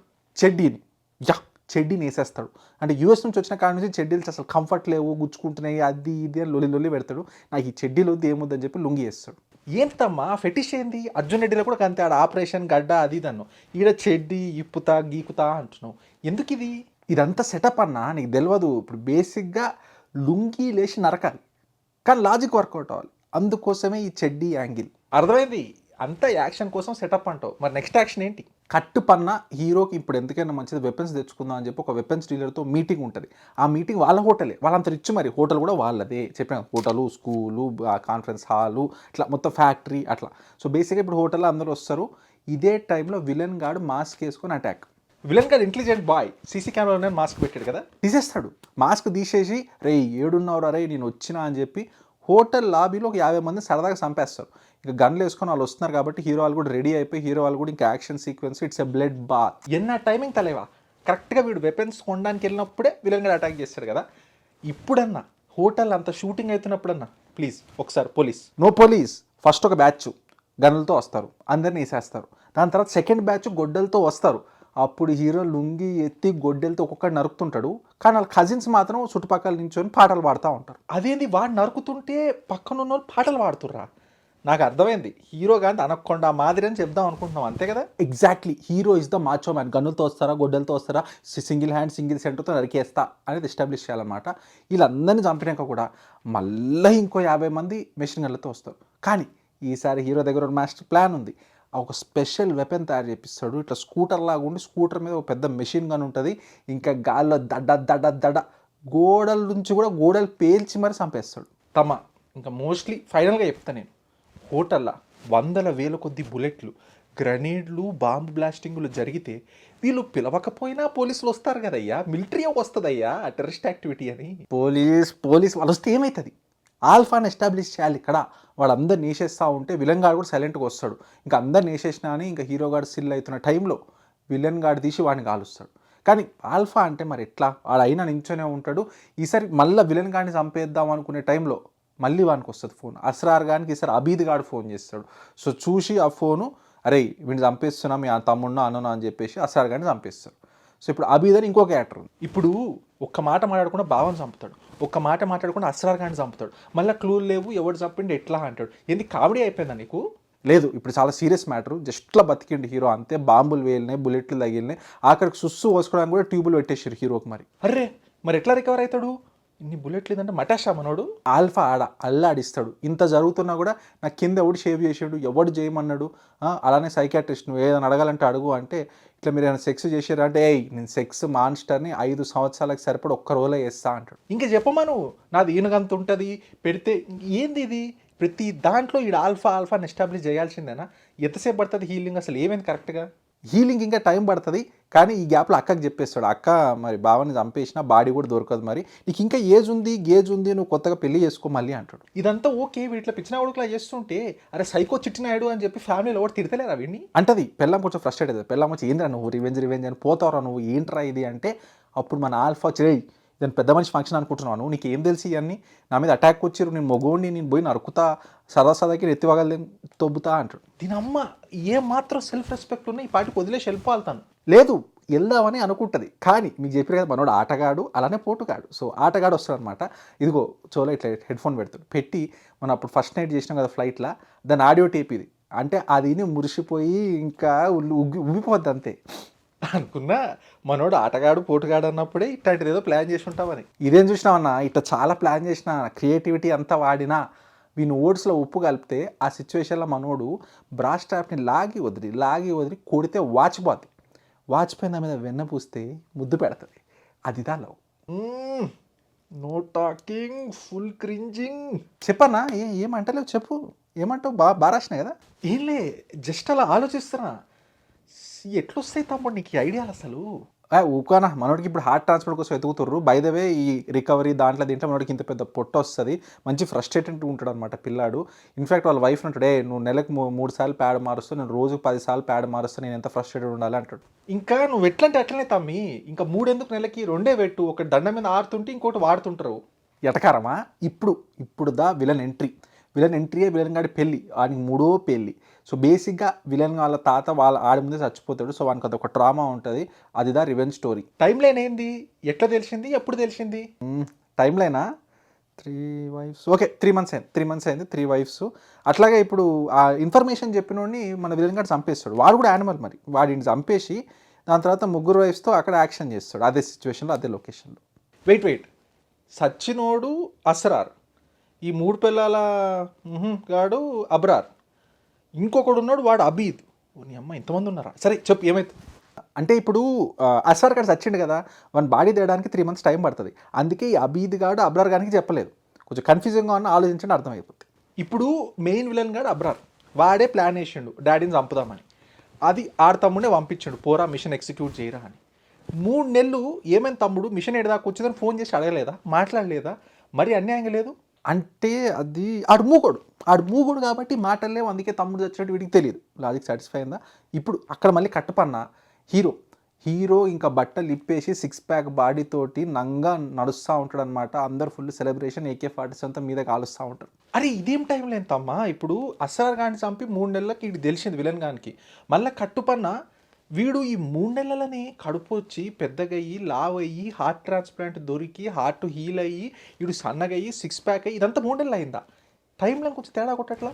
చెడ్డీని వేసేస్తాడు. అంటే యూఎస్ నుంచి వచ్చిన కాడ నుంచి చెడ్డీలు అసలు కంఫర్ట్ లేవు, గుచ్చుకుంటున్నాయి, అది ఇది అని లొల్లి పెడతాడు. నాకు ఈ చెడ్డీలు వద్దు ఏమొద్దని చెప్పి లుంగి వేస్తాడు.
ఏంటమ్మా ఫెటిష్ ఏంది? అర్జున్ రెడ్డిలో కూడా అంతే, ఆడ ఆపరేషన్ గడ్డ అది ఇదన్ను, ఈడ చెడ్డి ఇప్పుతా గీకుతా అంటున్నావు, ఎందుకు ఇది?
ఇదంతా సెటప్ అన్నా నీకు తెలియదు. ఇప్పుడు బేసిక్గా లుంగి లేచి నరకాలి, కానీ లాజిక్ వర్కౌట్ అవ్వాలి. అందుకోసమే ఈ చెడ్డీ యాంగిల్.
అర్థమైంది, అంతా యాక్షన్ కోసం సెటప్ అంటావు. మరి నెక్స్ట్ యాక్షన్ ఏంటి?
కట్టు పన్న హీరోకి ఇప్పుడు ఎందుకైనా మంచిది వెపన్స్ తెచ్చుకుందాం అని చెప్పి ఒక వెపన్స్ డీలర్తో మీటింగ్ ఉంటుంది. ఆ మీటింగ్ వాళ్ళ హోటలే, వాళ్ళంత రిచ్, మరి హోటల్ కూడా వాళ్ళదే. చెప్పిన హోటలు, స్కూలు, కాన్ఫరెన్స్ హాలు, ఇట్లా మొత్తం ఫ్యాక్టరీ అట్లా. సో బేసిక్గా ఇప్పుడు హోటల్లో అందరూ వస్తారు. ఇదే టైంలో విలన్ గాడు మాస్క్ వేసుకొని అటాక్.
విలన్ గారు ఇంటెలిజెంట్ బాయ్, సీసీ కెమెరాలో మాస్క్ పెట్టాడు కదా,
తీసేస్తాడు. మాస్క్ తీసేసి రే ఏడున్నవరా రే నేను వచ్చినా అని చెప్పి హోటల్ లాబీలో ఒక 50 మంది సరదాగా చంపేస్తారు. ఇంకా గన్లు వేసుకొని వాళ్ళు వస్తున్నారు కాబట్టి హీరో వాళ్ళు కూడా రెడీ అయిపోయి హీరో వాళ్ళు కూడా ఇంకా action sequence, it's a blood bath.
ఎన్న టైమింగ్ తలేవా, కరెక్ట్గా వీడు వెపన్స్ కొనడానికి వెళ్ళినప్పుడే విలన్ గారు అటాక్ చేస్తాడు కదా. ఇప్పుడన్నా హోటల్ అంత షూటింగ్ అవుతున్నప్పుడన్నా ప్లీజ్ ఒకసారి నో పోలీస్ ఫస్ట్ ఒక బ్యాచ్ గన్లతో వస్తారు, అందరినీ వేసేస్తారు. దాని తర్వాత సెకండ్ బ్యాచ్ గొడ్డలతో వస్తారు. అప్పుడు హీరో లుంగి ఎత్తి గొడ్డలతో ఒక్కొక్కటి నరుకుతుంటాడు. కానీ వాళ్ళ కజిన్స్ మాత్రం చుట్టుపక్కల నించొని పాటలు పాడుతూ ఉంటారు. అదేంది, వాడు నరుకుతుంటే పక్కన ఉన్న వాళ్ళు పాటలు పాడుతుర్రా? నాకు అర్థమైంది, హీరో కానీ అనకుండా మాదిరి అని చెప్దాం అనుకుంటున్నాం, అంతే కదా?
Exactly, hero is the macho man. గన్నులతో వస్తారా, గొడ్డలతో వస్తారా, సింగిల్ హ్యాండ్ సింగిల్ సెంటర్తో నరికేస్తా అనేది ఎస్టాబ్లిష్ చేయాలన్నమాట. వీళ్ళందరినీ చంపినాక కూడా మళ్ళీ ఇంకో 50 మంది మెషిన్ గన్లతో వస్తారు. కానీ ఈసారి హీరో దగ్గర ఒక మాస్టర్ ప్లాన్ ఉంది. ఒక స్పెషల్ వెపన్ తయారు చేపిస్తాడు. ఇట్లా స్కూటర్ లాగా ఉండి స్కూటర్ మీద ఒక పెద్ద మెషిన్ గన్ ఉంటుంది. ఇంకా గాల్లో దడ గోడల నుంచి కూడా గోడలు పేల్చి మరి చంపేస్తాడు.
తమ ఇంకా మోస్ట్లీ ఫైనల్గా చెప్తాను నేను, హోటల్లో 100,000 కొద్ది బుల్లెట్లు, గ్రనేడ్లు, బాంబు బ్లాస్టింగ్లు జరిగితే వీళ్ళు పిలవకపోయినా పోలీసులు వస్తారు కదయ్యా, మిలిటరీ వస్తుందయ్యా ఆ టెర్రరిస్ట్ యాక్టివిటీ అని.
పోలీస్ వాళ్ళు వస్తే ఏమవుతుంది? ఆల్ఫాని ఎస్టాబ్లిష్ చేయాలి ఇక్కడ. వాడు అందరిని వేసేస్తూ ఉంటే విలన్ గాడు కూడా సైలెంట్గా వస్తాడు. ఇంకా అందరిని వేసేసినా అని ఇంకా హీరో గాడు సిల్ అవుతున్న టైంలో విలన్ గాడు తీసి వాడిని కాలుస్తాడు. కానీ ఆల్ఫా అంటే మరి ఎట్లా, వాడు అయినా నించొనే ఉంటాడు. ఈసారి మళ్ళీ విలన్ గాడిని చంపేద్దాం అనుకునే టైంలో మళ్ళీ వానికి వస్తుంది ఫోన్. అస్రార్ గానికి ఈసారి అబీద్ గాడు ఫోన్ చేస్తాడు. సో చూసి ఆ ఫోను, అరే వీడిని చంపేస్తున్నా మీ తమ్ముడినా అన్ననా అని చెప్పేసి అస్రార్ గాడిని చంపేస్తాడు. సో ఇప్పుడు అబీద్ అని ఇంకో క్యారెక్టర్ ఉంది.
ఇప్పుడు ఒక్క మాట మాట్లాడకుండా బావని చంపుతాడు, ఒక్క మాట మాట్లాడకుండా అస్రార్ గాడిని చంపుతాడు, మళ్ళీ క్లూలు లేవు, ఎవడు చంపిండి ఎట్లా అంటాడు. ఎందుకు కామెడీ అయిపోయిందా నీకు?
లేదు, ఇప్పుడు చాలా సీరియస్ మ్యాటర్. జస్ట్లా బతికిండి హీరో అంతే. బాంబులు వేలినాయి, బుల్లెట్లు తగిలినాయి, ఆఖరికి సుస్సు పోసుకోవడానికి కూడా ట్యూబులు పెట్టేసారు హీరోకి.
మరి ఎట్లా రికవర్ అవుతాడు? ఇన్ని బుల్లెట్లు లేదంటే మటాషా మనోడు.
ఆల్ఫా అల్లాడిస్తాడు. ఇంత జరుగుతున్నా కూడా నాకు కింద ఎవడు షేవ్ చేసాడు, ఎవడు చేయమన్నాడు, అలానే సైకాట్రిస్ట్ నువ్వు ఏదైనా అడగాలంటే అడుగు అంటే, ఇట్లా మీరు ఏమైనా సెక్స్ చేశారు అంటే, నేను సెక్స్ మాన్స్టర్ని 5 సంవత్సరాలకు సరిపడి ఒక్క రోజులో వేస్తా అంటాడు.
ఇంకా చెప్పమను, నాది ఈయనగంత ఉంటుంది పెడితే. ఏంది ఇది? ప్రతి దాంట్లో ఈ ఆల్ఫాని ఎస్టాబ్లిష్ చేయాల్సిందేనా? ఎంతసేపు పడుతుంది హీలింగ్? అసలు ఏమైంది కరెక్ట్గా?
హీలింగ్ ఇంకా టైం పడుతుంది. కానీ ఈ గ్యాప్లో అక్కకి చెప్పేస్తాడు, అక్క మరి బావని చంపేసిన బాడీ కూడా దొరకదు, మరి నీకు ఇంకా గేజ్ ఉంది, నువ్వు కొత్తగా పెళ్లి చేసుకో మళ్ళీ అంటాడు.
ఇదంతా ఓకే, వీటిలో పిచ్చిన కొడుకులా చేస్తుంటే అరే సైకో చిట్టినాడు అని చెప్పి ఫ్యామిలీలో ఎవరు తిడతలేరా వీడిని
అంటది. పెళ్ళం కొంచెం ఫ్రస్ట్రేట్ అవుతుంది. పెళ్ళం వచ్చి ఏంద్రా నువ్వు రివెంజ్ అని పోతావురా నువ్వు, ఏంట్రా ఇది అంటే, అప్పుడు మన ఆల్ఫా చేయి నేను పెద్ద మనిషి ఫంక్షన్ అనుకుంటున్నాను, నీకు ఏం తెలిసి ఇవన్నీ, నా మీద అటాక్ వచ్చిరు, నేను మొగోడిని, నేను పోయి నరుకుతా, సదాకి ఎత్తివగలని తొబ్బుతా అంటాడు.
దీని అమ్మ ఏం మాత్రం సెల్ఫ్ రెస్పెక్ట్ ఉన్నాయి, ఈ పాటికి వదిలేసి వెళ్ళిపోతాను.
లేదు, వెళ్దామని అనుకుంటుంది. కానీ మీకు చెప్పారు కదా మనోడు ఆటగాడు అలానే పోటుగాడు. సో ఆటగాడు వస్తాడనమాట. ఇదిగో చోలో ఇట్లా హెడ్ఫోన్ పెడతాడు. పెట్టి మనం అప్పుడు ఫస్ట్ నైట్ చేసినాం కదా ఫ్లైట్లో, దాని ఆడియో టేప్ ఇది. అంటే అది మురిసిపోయి ఇంకా ఉబ్బిపోద్ది అంతే.
అనుకున్నా మనోడు ఆటగాడు పోటుగాడు అన్నప్పుడే ఇట్లాంటిది ఏదో ప్లాన్ చేసి ఉంటామని.
ఇదేం చూసినావన్నా, ఇట్లా చాలా ప్లాన్ చేసిన క్రియేటివిటీ అంతా వాడినా వీని ఓట్స్లో ఉప్పు కలిపితే ఆ సిచ్యువేషన్లో మనోడు బ్రాస్ ట్యాప్ని లాగి వదిలి కొడితే వాచిపోద్ది. వాచిపోయిన మీద వెన్న పూస్తే ముద్దు పెడుతుంది. అది the love.
No talking, full cringing.
చెప్పన్నా ఏమంటలేవు చెప్పు, ఏమంటావు? బాగా రాసినా కదా.
ఏంలే, జస్ట్ అలా ఆలోచిస్తున్నా. ఎట్లొస్తాయి తమ్ముడు నీకు ఐడియాలు అసలు?
ఊకానా, మనోడికి ఇప్పుడు హార్ట్ ట్రాన్స్ప్లాంట్ కోసం వెతుకుతుర్రు. బై ద వే ఈ రికవరీ దీంట్లో మనోడికి ఇంత పెద్ద పొట్ట వస్తుంది. మంచి ఫ్రస్ట్రేటెడ్ ఉంటాడు అనమాట పిల్లాడు. ఇన్ఫాక్ట్ వాళ్ళ వైఫ్ అంటాడు, నువ్వు నెలకు 3 సార్లు ప్యాడ్ మారుస్తావు, నేను రోజు 10 సార్లు ప్యాడ్ మారుస్తాను, నేను ఎంత ఫ్రస్ట్రేటెడ్ ఉండాలి అంటాడు.
ఇంకా నువ్వు ఎట్లంటే అట్లనే తమ్మి. ఇంకా 3 ఎందుకు నెలకి 2 పెట్టు. ఒకటి దండ మీద ఆడుతుంటే ఇంకోటి వాడుతుంటారు.
ఎటకారమా? ఇప్పుడు విలన్ ఎంట్రీయే విలన్ గాడి పెళ్ళి, వాడికి 3వ పెళ్ళి. సో బేసిక్గా విలన్ వాళ్ళ తాత ఆడి ముందే చచ్చిపోతాడు. సో వానికి అదొక ట్రామా ఉంటుంది. అదిదా రివెంజ్ స్టోరీ.
టైం లైన్ ఏంది, ఎట్లా తెలిసింది, ఎప్పుడు తెలిసింది?
టైం లైనా 3 wives. ఓకే, 3 months అయింది. 3 months అయింది, 3 wives. అట్లాగే ఇప్పుడు ఆ ఇన్ఫర్మేషన్ చెప్పినోడిని మన విలన్ గాడు చంపేస్తాడు. వాడు కూడా యానిమల్ మరి. వాడిని చంపేసి దాని తర్వాత 3 wives అక్కడ యాక్షన్ చేస్తాడు. అదే సిచ్యువేషన్లో, అదే లొకేషన్లో.
వెయిట్ సచ్చినోడు అస్రార్, ఈ 3 పిల్లల గాడు అబ్రార్, ఇంకొకడు ఉన్నాడు వాడు అబీద్. నీ అమ్మ ఇంతమంది ఉన్నారా? సరే చెప్పు ఏమైతే.
అంటే ఇప్పుడు అస్రార్ గారు చచ్చిండు కదా, వాని బాడీ తేయడానికి 3 months టైం పడుతుంది. అందుకే ఈ అబీద్ గాడు అబ్రార్ గారికి చెప్పలేదు. కొంచెం కన్ఫ్యూజింగ్గా ఉన్న, ఆలోచించండి అర్థమైపోతుంది.
ఇప్పుడు మెయిన్ విలన్ గాడు అబ్రార్, వాడే ప్లాన్ వేసిండు డాడీని చంపుదామని. అది తమ్ముడే పంపించాడు, పోరా మిషన్ ఎగ్జిక్యూట్ చేయరా అని. 3 నెలలు ఏమైనా తమ్ముడు మిషన్ ఎడదాకా వచ్చిందని ఫోన్ చేసి అడగలేదా, మాట్లాడలేదా? మరి అన్యాయంగా లేదు.
అంటే అది ఆడు మూగోడు కాబట్టి మాటలేవు. అందుకే తమ్ముడు చచ్చినట్టు వీడికి తెలియదు. లాజిక్ సాటిస్ఫై అయిందా? ఇప్పుడు అక్కడ మళ్ళీ కట్టపన్న హీరో ఇంకా బట్టలు ఇప్పేసి 6 pack బాడీతోటి నంగా నడుస్తూ ఉంటాడు అనమాట. అందరు ఫుల్ సెలబ్రేషన్, AK-47 అంతా మీద కాలుస్తూ ఉంటారు.
అరే ఇదేం టైం లేదమ్మా. ఇప్పుడు అస్రార్ గాని చంపి 3 నెలలకి ఇది తెలిసింది విలన్ గానికి. మళ్ళీ కట్టుపన్న వీడు ఈ 3 నెలలని కడుపు వచ్చి పెద్దగయ్యి లావ్ అయ్యి హార్ట్ ట్రాన్స్ప్లాంట్ దొరికి హార్ట్ హీల్ అయ్యి వీడు సన్నగయ్యి 6 pack అయ్యి ఇదంతా 3 నెలలు అయిందా? టైం లైన్ కొంచెం తేడా కొట్టట్లా?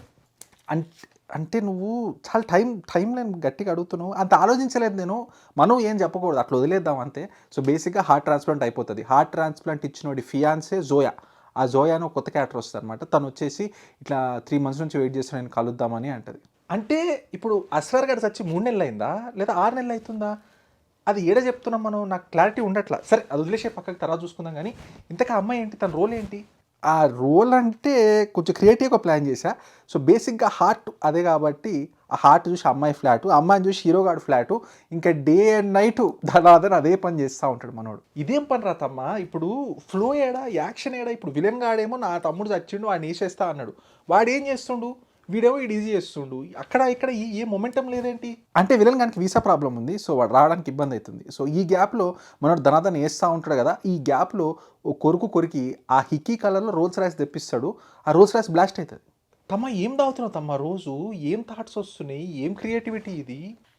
అంటే నువ్వు చాలా టైం లైన్ గట్టిగా అడుగుతున్నావు. అంత ఆలోచించలేదు నేను. మనం ఏం చెప్పకూడదు, అట్లా వదిలేద్దాం అంతే. సో బేసిక్గా హార్ట్ ట్రాన్స్ప్లాంట్ అయిపోతుంది. హార్ట్ ట్రాన్స్ప్లాంట్ ఇచ్చినోడి ఫియాన్సే జోయా. ఆ జోయాను ఒక కొత్త క్యారెక్టర్ వస్తుంది అనమాట. తను వచ్చేసి ఇట్లా 3 months నుంచి వెయిట్ చేస్తాను నేను కలుద్దామని అంటది.
అంటే ఇప్పుడు అస్రార్ గారు చచ్చి 3 నెలలు అయిందా లేదా 6 నెలలు అవుతుందా? అది ఏడ చెప్తున్నాం మనం, నాకు క్లారిటీ ఉండట్లా. సరే అది వదిలేసే పక్కకి తర్వాత చూసుకుందాం. కానీ ఇంతకా అమ్మాయి ఏంటి, తన రోల్ ఏంటి?
ఆ రోల్ అంటే కొంచెం క్రియేటివ్గా ప్లాన్ చేశా. సో బేసిక్గా హార్ట్ అదే కాబట్టి ఆ హార్ట్ చూసి అమ్మాయి ఫ్లాటు, అమ్మాయిని చూసి హీరోగాడు ఫ్లాటు. ఇంకా డే అండ్ నైట్ దాని అదే పని చేస్తూ ఉంటాడు మనోడు.
ఇదేం పని రాతమ్మా? ఇప్పుడు ఫ్లో ఏడా, యాక్షన్ ఏడా? ఇప్పుడు విలన్ గాడేమో నా తమ్ముడు చచ్చిండు వాడిని వేసేస్తా అన్నాడు. వాడు ఏం చేస్తుండు? వీడేమో ఈజీ చేస్తుండు. అక్కడ ఇక్కడ ఏ మొమెంటం లేదేంటి?
అంటే విలన్ గానికి వీసా ప్రాబ్లం ఉంది. సో వాడు రావడానికి ఇబ్బంది అవుతుంది. సో ఈ గ్యాప్లో మనోడు ధనాధన వేస్తూ ఉంటాడు కదా. ఈ గ్యాప్లో ఓ కొరికి ఆ హిక్కీ కలర్లో రోల్స్ రాయిస్ తెప్పిస్తాడు. ఆ రోల్స్ రాయిస్ బ్లాస్ట్ అవుతుంది.
తమ్మ ఏం తాగుతున్నావు తమ్మ రోజు? ఏం థాట్స్ వస్తున్నాయి? ఏం క్రియేటివిటీ ఇది?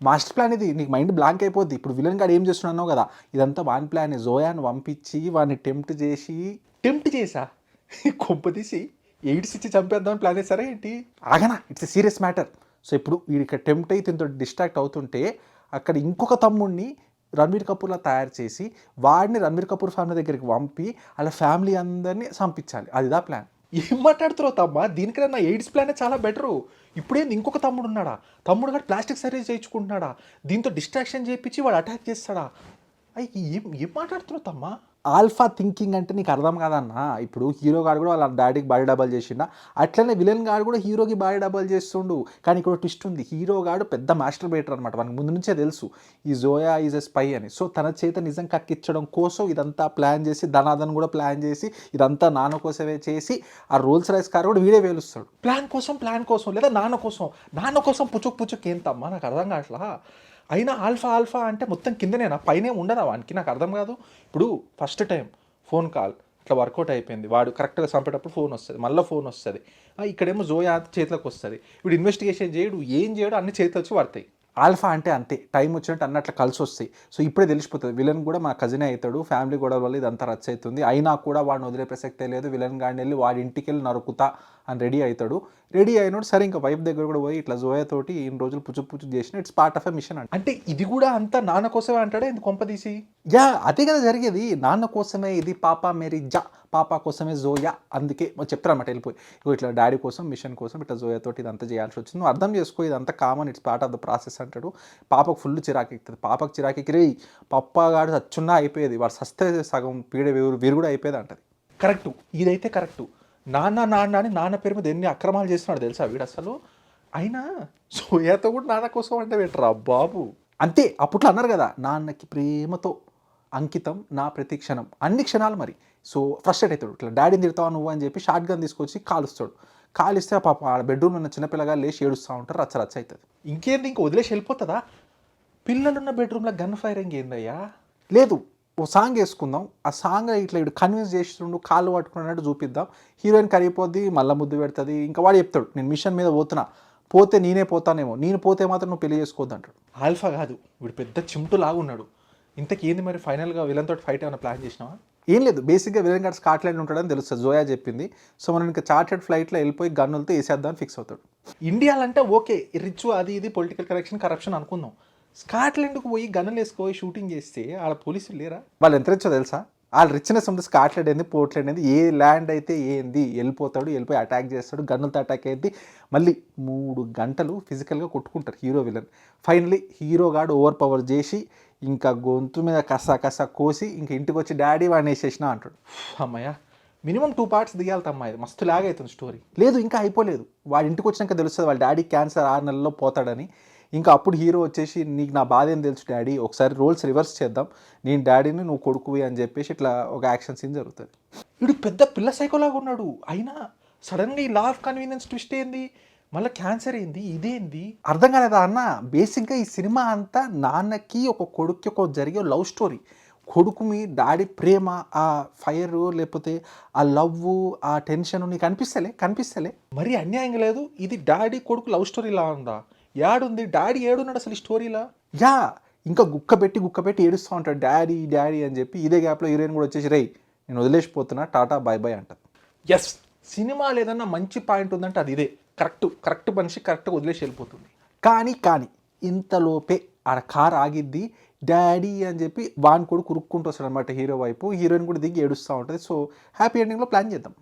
మాస్టర్ ప్లాన్ ఇది. నీకు మైండ్ బ్లాంక్ అయిపోద్ది. ఇప్పుడు విలన్ గాడు ఏం చేస్తున్నావు కదా, ఇదంతా వాన్ ప్లాన్. జోయాని పంపించి వాడిని టెంప్ట్ చేసా కొంపతీసి ఎయిడ్స్ ఇచ్చి చంపేద్దామని ప్లాన్ చేస్తారా ఏంటి? ఆగనా, it's a serious matter. So ఇప్పుడు వీడికి టెంప్ట్ అయితే ఇంత డిస్ట్రాక్ట్ అవుతుంటే అక్కడ ఇంకొక తమ్ముడిని రణబీర్ కపూర్లా తయారు చేసి వాడిని రణబీర్ కపూర్ ఫ్యామిలీ దగ్గరికి పంపి అలా ఫ్యామిలీ అందరినీ చంపించాలి. అదిదా ప్లాన్.
ఏం మాట్లాడుతున్నావు తమ్మ? దీనికన్నా నా ఎయిడ్స్ ప్లానే చాలా బెటరు. ఇప్పుడేంది ఇంకొక తమ్ముడు ఉన్నాడా? తమ్ముడు గారు ప్లాస్టిక్ సర్జరీ చేయించుకుంటున్నాడా? దీంతో డిస్ట్రాక్షన్ చేయించి వాడు అటాక్ చేస్తాడా? అయ్యి ఏం మాట్లాడుతున్నావు తమ్మ?
ఆల్ఫా థింకింగ్ అంటే నీకు అర్థం కాదన్నా. ఇప్పుడు హీరో గాడు కూడా వాళ్ళ డాడీకి బాడీ డబల్ చేసిండా, అట్లనే విలన్ గాడు కూడా హీరోకి బాడీ డబల్ చేస్తుండు. కానీ ఇక్కడ ట్విస్ట్ ఉంది. హీరో గాడు పెద్ద మాస్టర్ బేటర్ అనమాట. మనకు ముందు నుంచే తెలుసు ఈ జోయా ఈజ్ ఎ స్పై అని. సో తన చేత నిజం కక్కించడం కోసం ఇదంతా ప్లాన్ చేసి, ధనాదన్ కూడా ప్లాన్ చేసి, ఇదంతా నాన్న కోసమే చేసి ఆ రోల్స్ రైస్ కార్ కూడా వీడే వేలుస్తాడు.
ప్లాన్ కోసం లేదా నాన్న కోసం పుచ్చుక్ ఏంటమ్మా? నాకు అర్థం కావట్లా. అయినా ఆల్ఫా అంటే మొత్తం కిందనేనా, పైనే ఉండదా వానికి? నాకు అర్థం కాదు. ఇప్పుడు ఫస్ట్ టైం ఫోన్ కాల్ ఇట్లా వర్కౌట్ అయిపోయింది, వాడు కరెక్ట్గా చంపేటప్పుడు ఫోన్ వస్తుంది, మళ్ళీ ఫోన్ వస్తుంది. ఇక్కడేమో జోయా చేతిలోకి వస్తుంది. ఇప్పుడు ఇన్వెస్టిగేషన్ చేయడు, ఏం చేయడు, అన్ని చేతిలో వచ్చి పడతాయి.
ఆల్ఫా అంటే అంతే, టైం వచ్చినట్టు అన్నట్లు కలిసి వస్తాయి. సో ఇప్పుడే తెలిసిపోతుంది విలన్ కూడా మా కజినే అవుతాడు, ఫ్యామిలీ గొడవ వల్ల ఇదంతా రచ్చ అవుతుంది, అయినా కూడా వాడిని వదిలే ప్రసక్తే లేదు, విలన్ గాడిని వెళ్ళి వాడి ఇంటికి వెళ్ళి నరుకుతా అని రెడీ అవుతాడు. రెడీ అయినోడు సరే ఇంకా వైఫ్ దగ్గర కూడా పోయి ఇట్లా జోయాతోటి ఇన్ని రోజులు పుచ్చు చేసిన it's part of a mission
అంటే ఇది కూడా అంతా నాన్న కోసమే అంటాడా ఎందుకు కొంపదీసి?
యా అదే కదా జరిగేది, నాన్న కోసమే ఇది పాపా మేరీ జా, పాపా కోసమే జోయా, అందుకే చెప్తారన్నమాట వెళ్ళిపోయి ఇట్లా డాడీ కోసం మిషన్ కోసం ఇట్లా జోయాతోటి ఇదంతా చేయాల్సి వచ్చింది, నువ్వు అర్థం చేసుకో ఇదంతా common, it's part of the process అంటాడు. పాపకు ఫుల్ చిరాకు ఎక్కుతుంది, పాపకు చిరాకు ఎక్కి రే పప్పాగాడు సచ్చున్నా అయిపోయేది, వాడు సస్తే సగం పీడ వీరు కూడా అయిపోయేది అంటది.
కరెక్టు, ఇదైతే కరెక్టు. నాన్న అని నాన్న పేరు మీద ఎన్ని అక్రమాలు చేస్తున్నాడు తెలుసా వీడు అసలు. అయినా సోయాతో కూడా నాన్న కోసం అంటే పెట్టరా బాబు.
అంతే అప్పట్లో అన్నారు కదా, నాన్నకి ప్రేమతో అంకితం నా ప్రతి క్షణం, అన్ని క్షణాలు మరి. సో ఫ్రస్ట్రేట్ అవుతాడు, ఇట్లా డాడీని తిడతావు నువ్వు అని చెప్పి షార్ట్ గన్ తీసుకొచ్చి కాలుస్తాడు. కాలిస్తే ఆ పాప ఆ బెడ్రూమ్లో ఉన్న చిన్నపిల్లగా లేచి ఏడుస్తూ ఉంటారు, రచ్చ అవుతుంది.
ఇంకేంది ఇంకా వదిలేసి వెళ్ళిపోతుందా? పిల్లలున్న బెడ్రూమ్లో గన్ ఫైరింగ్ ఏందయ్యా?
లేదు, ఓ సాంగ్ వేసుకుందాం, ఆ సాంగ్ ఇట్లా ఇటు కన్విన్స్ చేస్తుండు, కాళ్ళు పట్టుకున్నట్టు చూపిద్దాం, హీరోయిన్ కరిగిపోద్ది, మళ్ళీ ముద్దు పెడుతుంది, ఇంకా వాడు చెప్తాడు నేను మిషన్ మీద పోతున్నా, పోతే నేనే పోతానేమో, నేను పోతే మాత్రం నువ్వు పెళ్లి చేసుకోవద్దు అంటాడు.
ఆల్ఫా కాదు వీడు పెద్ద చింటు లాగా ఉన్నాడు. ఇంతకీ ఏంది మరి ఫైనల్గా విలన్ తోటి ఫైట్ ఏమైనా ప్లాన్ చేసినావా?
ఏం లేదు, బేసిక్గా విలన్ గారు స్కాట్లాండ్ ఉంటాడని తెలుస్తుంది, జోయా చెప్పింది. సో మనం ఇంకా చార్టెడ్ ఫ్లైట్లో వెళ్ళిపోయి గన్నులతో వేసేద్దామని ఫిక్స్ అవుతాడు.
ఇండియాలో అంటే ఓకే రిచ్ అది ఇది పొలిటికల్ కరెక్షన్ కరప్షన్ అనుకుందాం, స్కాట్లాండ్కు పోయి గన్నులు వేసుకోయి షూటింగ్ చేస్తే ఆడ పోలీసులు లేరా?
వాళ్ళు ఎంత రిచ్చో తెలుసా, వాళ్ళ రిచ్నెస్ ఉంది, స్కాట్లాండ్ ఏంది పోర్ట్లాండ్ ఏంది, ఏ ల్యాండ్ అయితే ఏంది వెళ్ళిపోతాడు, వెళ్ళిపోయి అటాక్ చేస్తాడు, గన్నులతో అటాక్ అయ్యింది, మళ్ళీ 3 గంటలు ఫిజికల్గా కొట్టుకుంటారు హీరో విలన్. ఫైనలీ హీరో గాడు ఓవర్ పవర్ చేసి ఇంకా గొంతు మీద కసా కోసి ఇంకా ఇంటికి వచ్చి డాడీ వాడిని వేసేసిన అంటాడు.
అమ్మాయ మినిమం 2 పార్ట్స్ దిగాలి తమ్మాయి, మస్తు లాగ్ అవుతుంది స్టోరీ.
లేదు ఇంకా అయిపోలేదు, వాడి ఇంటికి వచ్చినాక తెలుస్తుంది వాళ్ళ డాడీ క్యాన్సర్ 6 నెలల్లో పోతాడని. ఇంకా అప్పుడు హీరో వచ్చేసి నీకు నా బాధ ఏం తెలుసు డాడీ, ఒకసారి రోల్స్ రివర్స్ చేద్దాం, నేను డాడీని నువ్వు కొడుకువి అని చెప్పేసి ఇట్లా ఒక యాక్షన్ సీన్ జరుగుతుంది.
వీడు పెద్ద పిల్ల సైకోలాగా ఉన్నాడు, అయినా సడన్గా ఈ లా ఆఫ్ కన్వీనియన్స్ ట్విస్ట్ ఏంది, మళ్ళీ క్యాన్సర్ ఏంది, ఇదేంది
అర్థం కాలేదా అన్న. బేసిక్గా ఈ సినిమా అంతా నాన్నకి ఒక కొడుక్కి ఒక జరిగే లవ్ స్టోరీ, కొడుకు మీ డాడీ ప్రేమ, ఆ ఫైర్ లేకపోతే ఆ లవ్, ఆ టెన్షన్ నీకు కనిపిస్తలే
మరి అన్యాయంగా లేదు. ఇది డాడీ కొడుకు లవ్ స్టోరీలా ఉందా? యాడుంది డాడీ, ఏడున్నాడు అసలు ఈ స్టోరీలా?
యా ఇంకా గుక్క పెట్టి ఏడుస్తూ ఉంటాడు డాడీ అని చెప్పి. ఇదే గ్యాప్లో హీరోయిన్ కూడా వచ్చేసి రేయ్ నేను వదిలేసిపోతున్నా, టాటా బాయ్ అంటారు.
ఎస్, సినిమా లేదన్నా మంచి పాయింట్ ఉందంటే అది ఇదే. కరెక్ట్ మనిషి కరెక్ట్గా వదిలేసి వెళ్ళిపోతుంది.
కానీ ఇంతలోపే ఆడ కార్ ఆగిద్ది, డాడీ అని చెప్పి వాని కూడా కురుక్కుంటూ వస్తాడు అనమాట హీరో వైపు, హీరోయిన్ కూడా దిగి ఏడుస్తూ ఉంటుంది. సో హ్యాపీ ఎండింగ్లో ప్లాన్ చేద్దాం.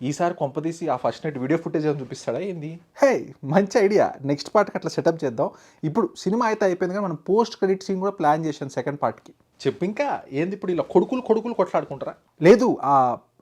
ఈసారి కొంపదీసి ఆ ఫస్ట్ నైట్ వీడియో ఫుటేజ్ అని చూపిస్తాడా ఏంది?
హే మంచి ఐడియా, నెక్స్ట్ పార్ట్కి అట్లా సెటప్ చేద్దాం. ఇప్పుడు సినిమా అయితే అయిపోయింది కానీ మనం పోస్ట్ క్రెడిట్ సీన్ కూడా ప్లాన్ చేసాం సెకండ్ పార్ట్కి.
చెప్పు ఇంకా ఏంది ఇప్పుడు ఇలా కొడుకులు కొట్లాడుకుంటారా?
లేదు, ఆ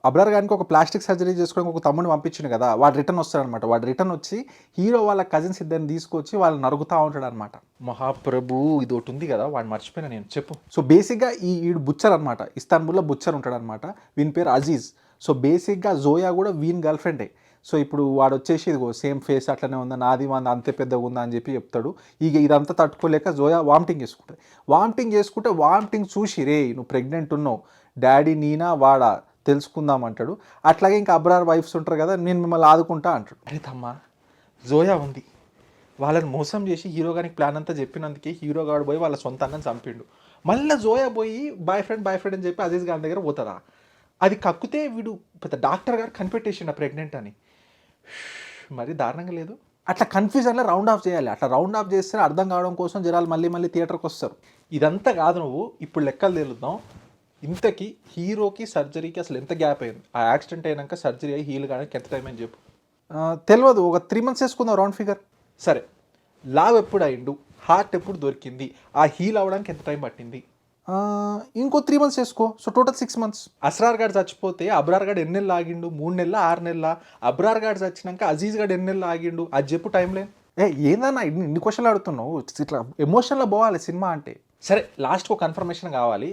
అబ్రార్ గారికి ఒక ప్లాస్టిక్ సర్జరీ చేసుకోవడానికి ఒక తమ్ముడిని పంపించింది కదా, వాడు రిటర్న్ వస్తాడనమాట. వాడు రిటర్న్ వచ్చి హీరో వాళ్ళ కజిన్స్ ఇద్దరిని తీసుకొచ్చి వాళ్ళని నరుగుతూ ఉంటాడు అనమాట.
మహాప్రభు ఇది ఒకటి ఉంది కదా, వాడిని మర్చిపోయినా నేను, చెప్పు.
సో బేసిక్గా ఈడు బుచ్చర్ అనమాట, ఇస్తాన్బుల్లో బుచ్చర్ ఉంటాడు అనమాట, వీని పేరు అజీజ్. సో బేసిక్గా జోయా కూడా వీని గర్ల్ ఫ్రెండే. సో ఇప్పుడు వాడు వచ్చేసి ఇదిగో సేమ్ ఫేస్ అట్లనే ఉందా, నాది వంద అంతే పెద్దగా ఉందా అని చెప్పి చెప్తాడు. ఇక ఇదంతా తట్టుకోలేక జోయా వామిటింగ్ చేసుకుంటే వామిటింగ్ చూసి రే నువ్వు ప్రెగ్నెంట్ ఉన్నావు, డాడీ నీనా వాడా తెలుసుకుందాం అంటాడు. అట్లాగే ఇంకా అబ్రార్ వైఫ్స్ ఉంటారు కదా, నేను మిమ్మల్ని ఆదుకుంటా అంటాడు.
అరే తమ్మా, జోయా ఉంది, వాళ్ళని మోసం చేసి హీరో గారికి ప్లాన్ అంతా చెప్పినందుకే హీరో గారు పోయి వాళ్ళ సొంత అన్నని చంపిండు. మళ్ళీ జోయా పోయి బాయ్ ఫ్రెండ్ అని చెప్పి అజీజ్ గారి దగ్గర పోతుందా? అది కక్కితే వీడు పెద్ద డాక్టర్ గారు కనిపెట్టేసిండు ప్రెగ్నెంట్ అని. మరి దారుణంగా లేదు?
అట్లా కన్ఫ్యూజన్లో రౌండ్ ఆఫ్ చేయాలి. అట్లా రౌండ్ ఆఫ్ చేస్తే అర్థం కావడం కోసం జనాలు మళ్ళీ థియేటర్కి వస్తారు.
ఇదంతా కాదు, నువ్వు ఇప్పుడు లెక్కలు తేలుద్దాం. ఇంతకీ హీరోకి సర్జరీకి అసలు ఎంత గ్యాప్ అయింది? ఆ యాక్సిడెంట్ అయినాక సర్జరీ అయ్యి హీల్ కానీ ఎంత టైం అని చెప్పు.
తెలియదు, ఒక 3 months వేసుకుందాం రౌండ్ ఫిగర్.
సరే, లావ్ ఎప్పుడు అయిండు, హార్ట్ ఎప్పుడు దొరికింది, ఆ హీల్ అవ్వడానికి ఎంత టైం పట్టింది?
ఇంకో 3 months వేసుకో, సో టోటల్ 6 months.
అస్రార్ గారు చచ్చిపోతే అబ్రార్ గారు ఎన్ని నెలలు ఆగిండు? 3 నెలల 6 నెలల? అబ్రార్ గారు చచ్చినాక అజీజ్ గారు ఎన్ని నెలలు ఆగిండు? అది చెప్పు టైం లేని.
ఏందన్నా ఇన్ని క్వశ్చన్లు అడుగుతున్నావు? ఇట్లా ఎమోషన్లో పోవాలి సినిమా అంటే.
సరే, లాస్ట్కి ఒక కన్ఫర్మేషన్ కావాలి.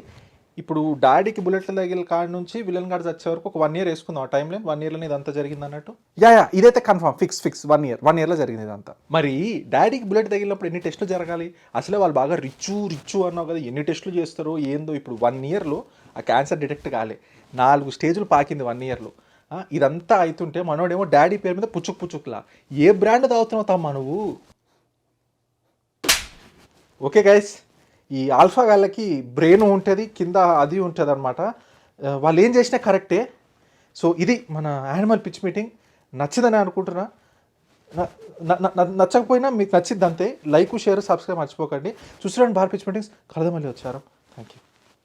ఇప్పుడు డాడీకి బుల్లెట్లు తగిలిన కాడ నుంచి విలన్ గార్డ్స్ వచ్చే వరకు ఒక 1 year వేసుకుందాం ఆ టైం లైన్. 1 yearలో ఇదంతా జరిగింది అన్నట్టు.
యా ఇదైతే కన్ఫర్మ్ ఫిక్స్ 1 yearలో జరిగింది ఇదంతా.
మరి డాడీకి బుల్లెట్ తగిలినప్పుడు ఎన్ని టెస్టులు జరగాలి? అసలే వాళ్ళు బాగా రిచ్చు అన్నావు కదా, ఎన్ని టెస్టులు చేస్తారో ఏందో. ఇప్పుడు 1 yearలో ఆ క్యాన్సర్ డిటెక్ట్ కాలే, 4 స్టేజ్లు పాకింది 1 yearలో. ఇదంతా అవుతుంటే మనోడేమో డాడీ పేరు మీద పుచ్చుకులా. ఏ బ్రాండ్ తాగుతున్నావు తమ్మా నువ్వు? ఓకే గైస్, ఈ ఆల్ఫా గాళ్ళకి బ్రెయిన్ ఉంటుంది, కింద అది ఉంటుంది అనమాట. వాళ్ళు ఏం చేసినా కరెక్టే. సో ఇది మన యానిమల్ పిచ్ మీటింగ్. నచ్చిందని అనుకుంటున్నా. నచ్చకపోయినా మీకు నచ్చింది అంతే. లైక్, షేర్, సబ్స్క్రైబ్ మర్చిపోకండి. చూస్తున్నాను బార్ పిచ్ మీటింగ్స్. కలదా మళ్ళీ వచ్చారు. Thank you.